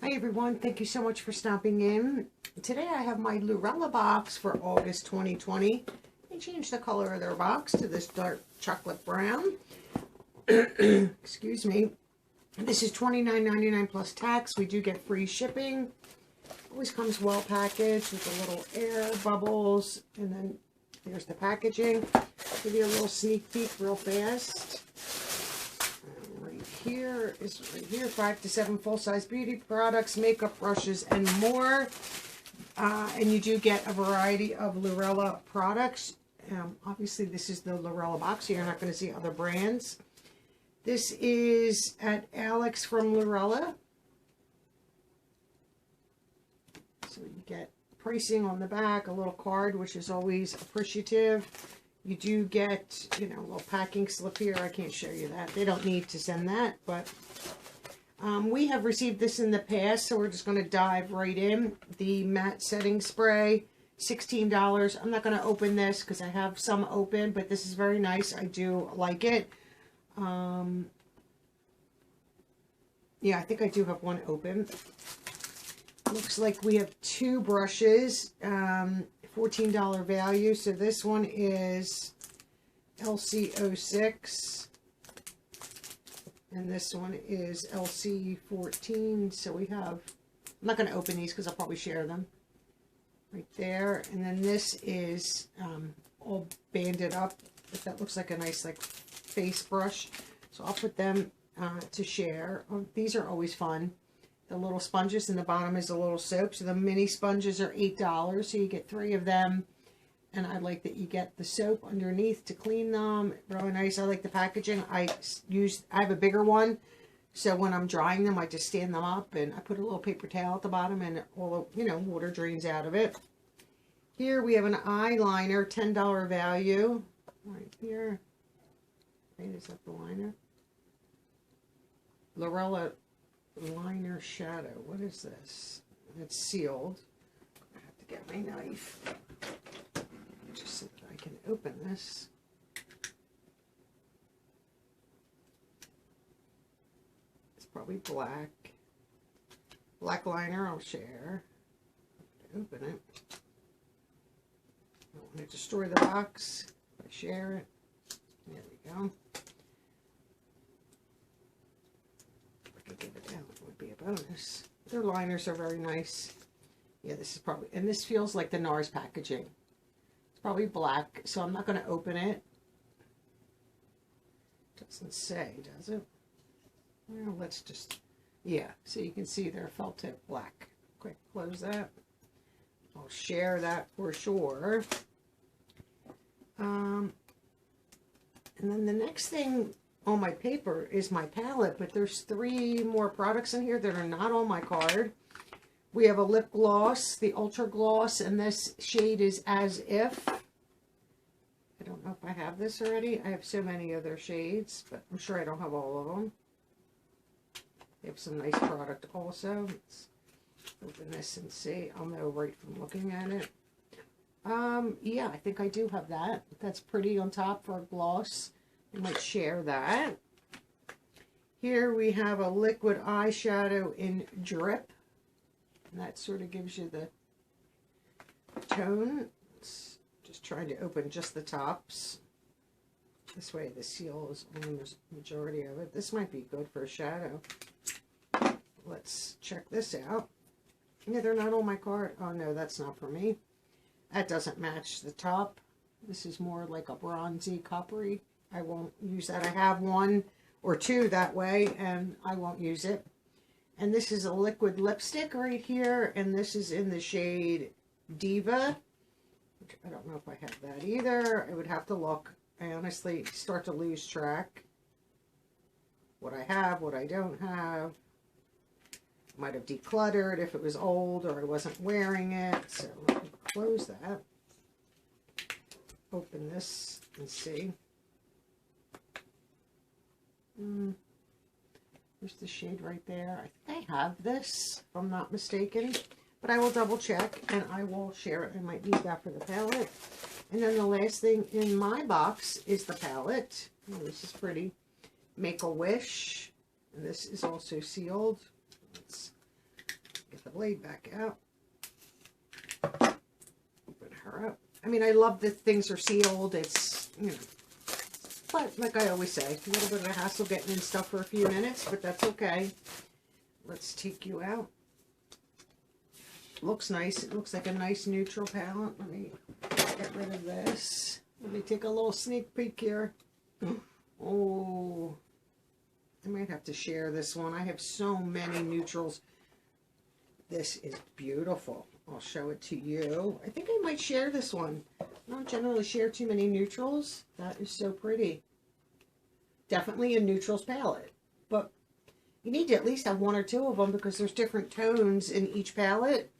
Hi everyone, thank you so much for stopping in. Today I have my Lurella box for August 2020. They changed the color of their box to this dark chocolate brown. Excuse me. This is $29.99 plus tax. We do get free shipping. Always comes well packaged with the little air bubbles. And then there's the packaging. Give you a little sneak peek real fast. Here is right here 5 to 7 full-size beauty products, makeup brushes, and more. And you do get a variety of Lurella products. Obviously, this is the Lurella box, so you're not going to see other brands. This is at Alex from Lurella. So you get pricing on the back, a little card, which is always appreciative. You do get, you know, a little packing slip here. I can't show you that. They don't need to send that, but we have received this in the past, so we're just going to dive right in. The matte setting spray, $16. I'm not going to open this because I have some open, but this is very nice. I do like it. Yeah, I think I do have one open. Looks like we have 2 brushes. $14 value. So this one is LC06 and this one is LC14. So we have, I'm not going to open these because I'll probably share them right there. And then this is all banded up, but that looks like a nice like face brush. So I'll put them to share. These are always fun. The little sponges, and the bottom is a little soap. So the mini sponges are $8, so you get 3 of them. And I like that you get the soap underneath to clean them. Really nice. I like the packaging. I have a bigger one, so when I'm drying them, I just stand them up and I put a little paper towel at the bottom, and all, you know, water drains out of it. Here we have an eyeliner, $10 value. Right here. Right, is that the liner? Lurella liner shadow. What is this? It's sealed. I have to get my knife just so that I can open this. It's probably black. Black liner. I'll share. Open it. I don't want to destroy the box. I share it. There we go. Give it out would be a bonus. Their liners are very nice. Yeah, this is probably, and this feels like the NARS packaging. It's probably black, so I'm not going to open it. Doesn't say, does it? Well, let's just, yeah, so you can see they're felt tip black. Quick, close that. I'll share that for sure. And then the next thing on my paper is my palette, but there's 3 more products in here that are not on my card. We have a lip gloss, the Ultra Gloss, and this shade is As If. I don't know if I have this already. I have so many other shades, but I'm sure I don't have all of them. They have some nice product also. Let's open this and see. I'll know right from looking at it. Yeah, I think I do have that. That's pretty on top for a gloss. I might share that. Here we have a liquid eyeshadow in Drip. And that sort of gives you the tone. It's just trying to open just the tops. This way the seal is on the majority of it. This might be good for a shadow. Let's check this out. Yeah, they're not on my card. Oh no, that's not for me. That doesn't match the top. This is more like a bronzy, coppery. I won't use that. I have 1 or 2 that way, and I won't use it. And this is a liquid lipstick right here, and this is in the shade Diva, which I don't know if I have that either. I would have to look. I honestly start to lose track. What I have, what I don't have. Might have decluttered if it was old or I wasn't wearing it. So let me close that. Open this and see. There's the shade right there. I think I have this, if I'm not mistaken, but I will double check and I will share it. I might need that for the palette. And then the last thing in my box is the palette. Oh, this is pretty. Make a Wish. And this is also sealed. Let's blade back out. Open her up. I mean, I love that things are sealed. It's, you know, but like I always say, a little bit of a hassle getting in stuff for a few minutes, but that's okay. Let's take you out. Looks nice. It looks like a nice neutral palette. Let me get rid of this. Let me take a little sneak peek here. Oh, I might have to share this one. I have so many neutrals. This is beautiful. I'll show it to you. I think I might share this one. I don't generally share too many neutrals. That is so pretty. Definitely a neutrals palette. But you need to at least have one or two of them because there's different tones in each palette.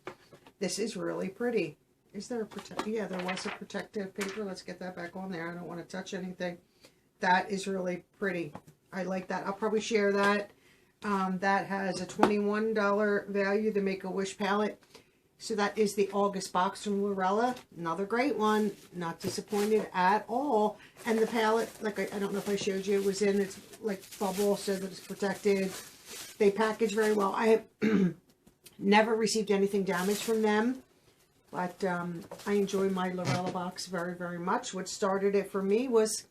This is really pretty. Is there a protective? Yeah, there was a protective paper. Let's get that back on there. I don't want to touch anything. That is really pretty. I like that. I'll probably share that. That has a $21 value, the Make-A-Wish palette. So that is the August box from Lurella. Another great one. Not disappointed at all. And the palette, like I don't know if I showed you, it was in, it's like bubble so that it's protected. They package very well. I have never received anything damaged from them. But I enjoy my Lurella box very, very much. What started it for me was,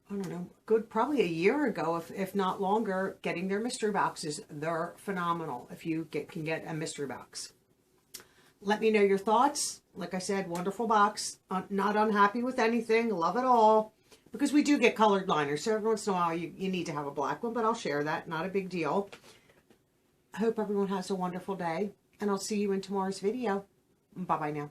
I don't know, probably a year ago, if not longer, getting their mystery boxes. They're phenomenal if you can get a mystery box. Let me know your thoughts. Like I said, wonderful box. Not unhappy with anything. Love it all. Because we do get colored liners. So every once in a while you need to have a black one. But I'll share that. Not a big deal. I hope everyone has a wonderful day. And I'll see you in tomorrow's video. Bye-bye now.